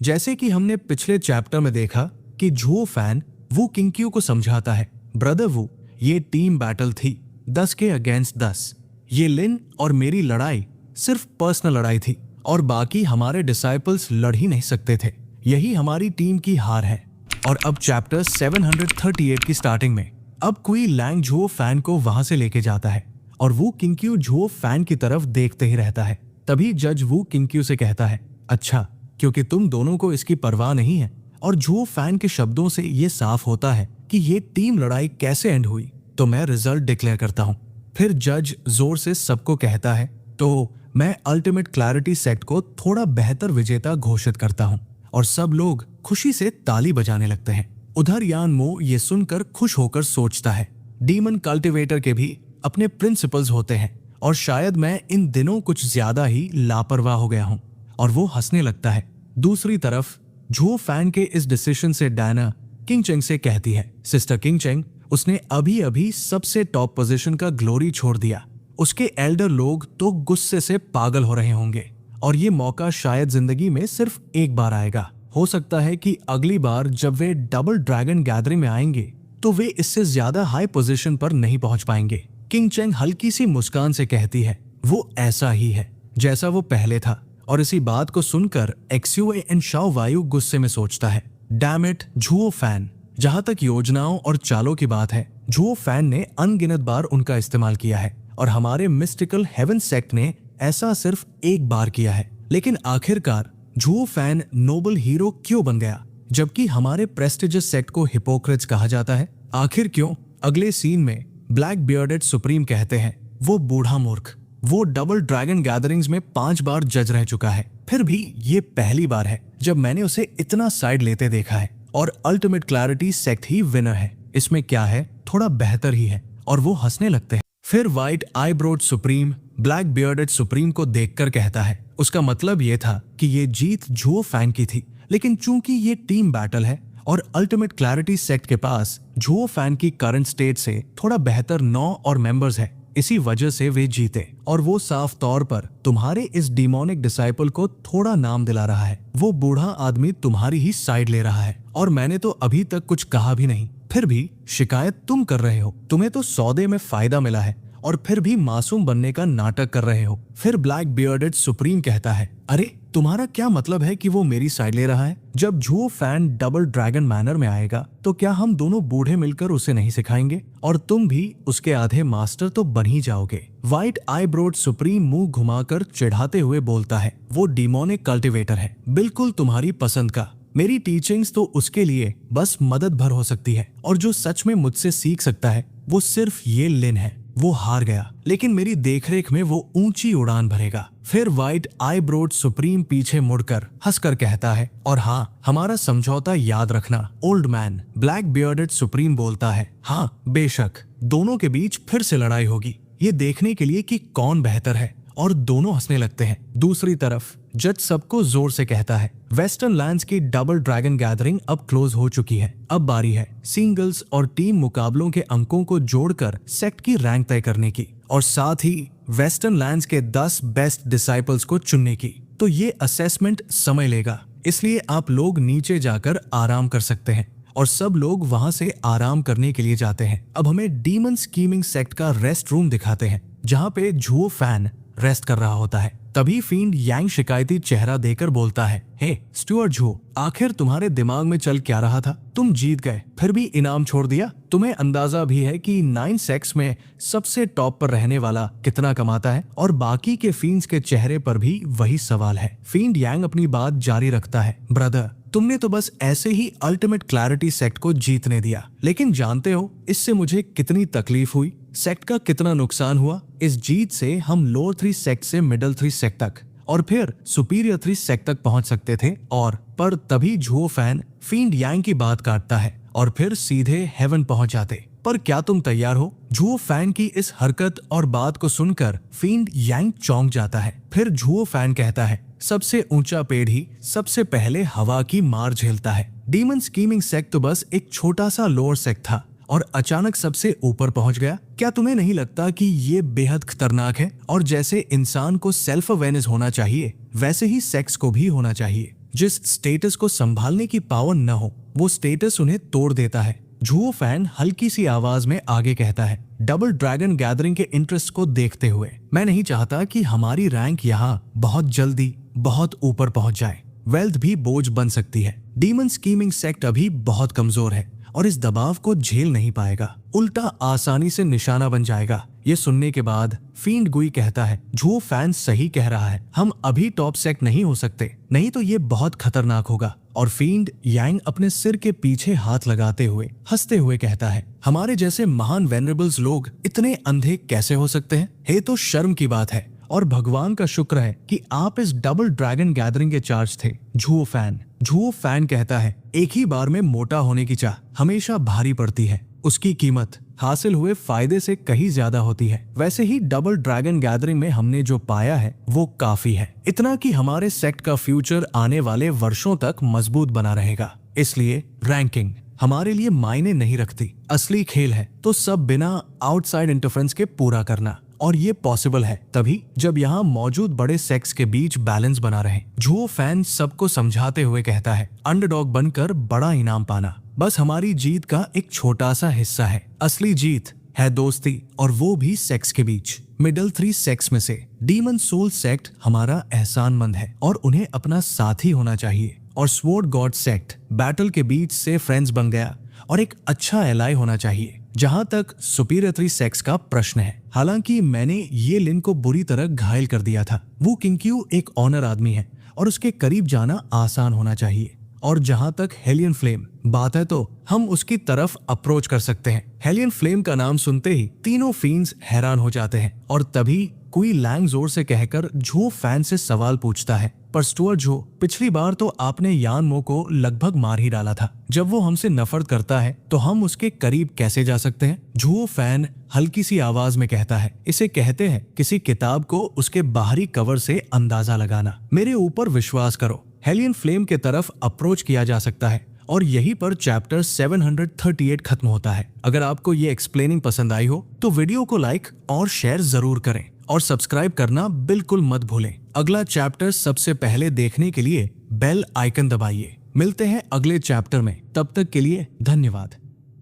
जैसे कि हमने पिछले चैप्टर में देखा कि झुओ फैन वू किंग्क्यू को समझाता है, ब्रदर वू, ये टीम बैटल थी 10 के अगेंस्ट 10। ये लिन और मेरी लड़ाई सिर्फ पर्सनल लड़ाई थी और बाकी हमारे डिसाइपल्स लड़ ही नहीं सकते थे। यही हमारी टीम की हार है। और अब चैप्टर 738 की स्टार्टिंग में अब क्वी लैंग झुओ फैन को वहां से लेके जाता है और वू किंग्क्यू झुओ फैन की तरफ देखते ही रहता है। तभी जज वू किंग्क्यू से कहता है, अच्छा, क्योंकि तुम दोनों को इसकी परवाह नहीं है और झुओ फैन के शब्दों से ये साफ होता है कि ये टीम लड़ाई कैसे एंड हुई, तो मैं रिजल्ट डिक्लेयर करता हूँ। फिर जज जोर से सबको कहता है, तो मैं अल्टीमेट क्लैरिटी सेक्ट को थोड़ा बेहतर विजेता घोषित करता हूँ और सब लोग खुशी से ताली बजाने लगते हैं। उधर यान मो ये सुनकर खुश होकर सोचता है, डीमन कल्टिवेटर के भी अपने प्रिंसिपल्स होते हैं और शायद मैं इन दिनों कुछ ज्यादा ही लापरवाह हो गया हूँ। और वो हंसने लगता है। दूसरी तरफ झुओ फैन के इस डिसीजन से डायना किंगचेंग से कहती है, सिस्टर किंगचेंग, उसने अभी अभी सबसे टॉप पोजीशन का ग्लोरी छोड़ दिया। उसके एल्डर लोग तो गुस्से से पागल हो रहे होंगे और ये मौका शायद जिंदगी में सिर्फ एक बार आएगा। हो सकता है कि अगली बार जब वे डबल ड्रैगन गैदरिंग में आएंगे तो वे इससे ज्यादा हाई पोजीशन पर नहीं पहुंच पाएंगे। किंगचेंग हल्की सी मुस्कान से कहती है, वो ऐसा ही है जैसा वो पहले था। और इसी बात को सुनकर एक्सयूए एंड शाओ वायु गुस्से में सोचता है, डैम इट झुओ फैन, जहां तक योजनाओं और चालों की बात है, झुओ फैन ने अनगिनत बार उनका इस्तेमाल किया है और हमारे मिस्टिकल हेवन सेक्ट ने ऐसा सिर्फ एक बार किया है। लेकिन आखिरकार झुओ फैन नोबल हीरो क्यों बन गया, जबकि हमारे प्रेस्टिजियस सेक्ट को हिपोक्रेट्स कहा जाता है? आखिर क्यों? अगले सीन में ब्लैक बियर्डेड सुप्रीम कहते हैं, वो बूढ़ा मूर्ख, वो डबल ड्रैगन गैदरिंग्स में 5 बार जज रह चुका है, फिर भी ये पहली बार है जब मैंने उसे इतना साइड लेते देखा है। और अल्टीमेट क्लैरिटी सेक्ट ही विनर है, इसमें क्या है, थोड़ा बेहतर ही है। और वो हंसने लगते हैं। फिर white eyebrowed supreme black bearded supreme को देखकर कहता है, उसका मतलब ये था कि ये जीत झुओ फैन की थी, लेकिन चूंकि ये टीम बैटल है और अल्टीमेट क्लैरिटी सेक्ट के पास झुओ फैन की करंट स्टेट से थोड़ा बेहतर 9 और मेंबर्स है, इसी वजह से वे जीते। और वो साफ तौर पर तुम्हारे इस डिमोनिक डिसाइपल को थोड़ा नाम दिला रहा है। वो बूढ़ा आदमी तुम्हारी ही साइड ले रहा है और मैंने तो अभी तक कुछ कहा भी नहीं, फिर भी शिकायत तुम कर रहे हो। तुम्हें तो सौदे में फायदा मिला है और फिर भी मासूम बनने का नाटक कर रहे हो। फिर ब्लैक बियर्डेड सुप्रीम कहता है, अरे तुम्हारा क्या मतलब है कि वो मेरी साइड ले रहा है? जब झुओ फैन डबल ड्रैगन मैनर में आएगा तो क्या हम दोनों बूढ़े मिलकर उसे नहीं सिखाएंगे? और तुम भी उसके आधे मास्टर तो बन ही जाओगे। व्हाइट आईब्रोड सुप्रीम मुंह घुमाकर चिढ़ाते हुए बोलता है, वो डिमोनिक कल्टिवेटर है, बिल्कुल तुम्हारी पसंद का। मेरी टीचिंग्स तो उसके लिए बस मदद भर हो सकती है और जो सच में मुझसे सीख सकता है वो सिर्फ ये लिन है। वो हार गया, लेकिन मेरी देखरेख में वो ऊंची उड़ान भरेगा। फिर व्हाइट आईब्रोड सुप्रीम पीछे मुड़कर हंसकर कहता है, और हाँ, हमारा समझौता याद रखना old man. Black bearded supreme बोलता है, हाँ बेशक, दोनों के बीच फिर से लड़ाई होगी, ये देखने के लिए कि कौन बेहतर है। और दोनों हंसने लगते हैं। दूसरी तरफ जज सबको जोर से कहता है, वेस्टर्न लैंड्स की डबल ड्रैगन गैदरिंग अब क्लोज हो चुकी है। अब बारी है सिंगल्स और टीम मुकाबलों के अंकों को जोड़कर सेक्ट की रैंक तय करने की और साथ ही वेस्टर्न लैंड्स के 10 बेस्ट डिसाइपल्स को चुनने की। तो ये असेसमेंट समय लेगा, इसलिए आप लोग नीचे जाकर आराम कर सकते हैं। और सब लोग वहां से आराम करने के लिए जाते हैं। अब हमें डीमन स्कीमिंग सेक्ट का रेस्ट रूम दिखाते हैं, जहाँ पे झुओ फैन रेस्ट कर रहा होता है। तभी फील्ड यांग शिकायती चेहरा देकर बोलता है, हे स्टुअर्ट झुओ, आखिर तुम्हारे दिमाग में चल क्या रहा था? तुम जीत गए, फिर भी इनाम छोड़ दिया। तुम्हें अंदाजा भी है कि 9 सेक्स में सबसे टॉप पर रहने वाला कितना कमाता है? और बाकी के फील्ड्स के चेहरे पर भी वही सवाल है। फील्ड यांग अपनी बात जारी रखता है, ब्रदर, तुमने तो बस ऐसे ही अल्टीमेट क्लैरिटी सेक्ट को जीतने दिया, लेकिन जानते हो इससे मुझे कितनी तकलीफ हुई, सेक्ट का कितना नुकसान हुआ। इस जीत से हम लोअर 3 सेक्ट से मिडिल 3 सेक्ट तक और फिर सुपीरियर 3 सेक्ट तक पहुंच सकते थे। और पर तभी झुओ फैन फील्ड यांग की बात काटता है और फिर सीधे हेवन पहुंच जाते। पर क्या तुम तैयार हो? झुओ फैन की इस हरकत और बात को सुनकर फील्ड यांग चौंक जाता है। फिर झुओ फैन कहता है, सबसे ऊंचा पेड़ ही सबसे पहले हवा की मार झेलता है। डीमन स्कीमिंग सेक्ट तो बस एक छोटा सा लोअर सेक्ट था और अचानक सबसे ऊपर पहुंच गया। क्या तुम्हें नहीं लगता कि ये बेहद खतरनाक है? और जैसे इंसान को सेल्फ अवेयरनेस होना चाहिए, वैसे ही सेक्स को भी होना चाहिए। जिस स्टेटस को संभालने की पावर न हो वो स्टेटस उन्हें तोड़ देता है। झुओ फैन हल्की सी आवाज में आगे कहता है, डबल ड्रैगन गैदरिंग के इंटरेस्ट को देखते हुए मैं नहीं चाहता कि हमारी रैंक यहाँ बहुत जल्दी बहुत ऊपर पहुंच जाए। वेल्थ भी बोझ बन सकती है। डीमन स्कीमिंग सेक्ट अभी बहुत कमजोर है और इस दबाव को झेल नहीं पाएगा, उल्टा आसानी से निशाना बन जाएगा। ये सुनने के बाद फींड गुई कहता है, झुओ फैन सही कह रहा है, हम अभी टॉप सेक्ट नहीं हो सकते, नहीं तो ये बहुत खतरनाक होगा। और फींड यांग अपने सिर के पीछे हाथ लगाते हुए हंसते हुए कहता है, हमारे जैसे महान वेनरेबल्स लोग इतने अंधे कैसे हो सकते हैं? ये तो शर्म की बात है और भगवान का शुक्र है कि आप इस डबल ड्रैगन गैदरिंग के चार्ज थे। झुओ फैन कहता है, एक ही बार में मोटा होने की चाह हमेशा भारी पड़ती है, उसकी कीमत हासिल हुए फायदे से कहीं ज्यादा होती है। वैसे ही डबल ड्रैगन गैदरिंग में हमने जो पाया है वो काफी है, इतना कि हमारे सेक्ट का फ्यूचर आने वाले वर्षों तक मजबूत बना रहेगा। इसलिए रैंकिंग हमारे लिए मायने नहीं रखती, असली खेल है तो सब बिना आउटसाइड इंटरफेरेंस के पूरा करना, और ये पॉसिबल है तभी जब यहाँ मौजूद बड़े सेक्स के बीच बैलेंस बना रहे। झुओ फैन सबको समझाते हुए कहता है, अंडरडॉग बनकर बड़ा इनाम पाना बस हमारी जीत का एक छोटा सा हिस्सा है, असली जीत है दोस्ती, और वो भी सेक्स के बीच। मिडल 3 सेक्स में से डीमन सोल सेक्ट हमारा एहसानमंद है और उन्हें अपना साथी होना चाहिए, और स्वॉर्ड गॉड सेक्ट बैटल के बीच से फ्रेंड्स बन गया और एक अच्छा एलाई होना चाहिए। जहां तक सुपीरियर 3 सेक्स का प्रश्न है, हालांकि मैंने ये लिन को बुरी तरह घायल कर दिया था, वो किंक्यू एक ऑनर आदमी है और उसके करीब जाना आसान होना चाहिए। और जहां तक हेलियन फ्लेम बात है तो हम उसकी तरफ अप्रोच कर सकते हैं। हेलियन फ्लेम का नाम सुनते ही तीनों फीन्स हैरान हो जाते हैं और तभी कोई लैंग जोर से कहकर झुओ फैन से सवाल पूछता है, पर स्टुअर्ट झुओ, पिछली बार तो आपने यान मो को लगभग मार ही डाला था, जब वो हमसे नफरत करता है तो हम उसके करीब कैसे जा सकते हैं? झुओ फैन हल्की सी आवाज में कहता है, इसे कहते हैं किसी किताब को उसके बाहरी कवर से अंदाजा लगाना। मेरे ऊपर विश्वास करो, हेलियन फ्लेम के तरफ अप्रोच किया जा सकता है और यहीं पर चैप्टर 738 खत्म होता है। अगर आपको ये एक्सप्लेनिंग पसंद आई हो तो वीडियो को लाइक और शेयर जरूर करें और सब्सक्राइब करना बिल्कुल मत भूलें। अगला चैप्टर सबसे पहले देखने के लिए बेल आइकन दबाइए। मिलते हैं अगले चैप्टर में, तब तक के लिए धन्यवाद।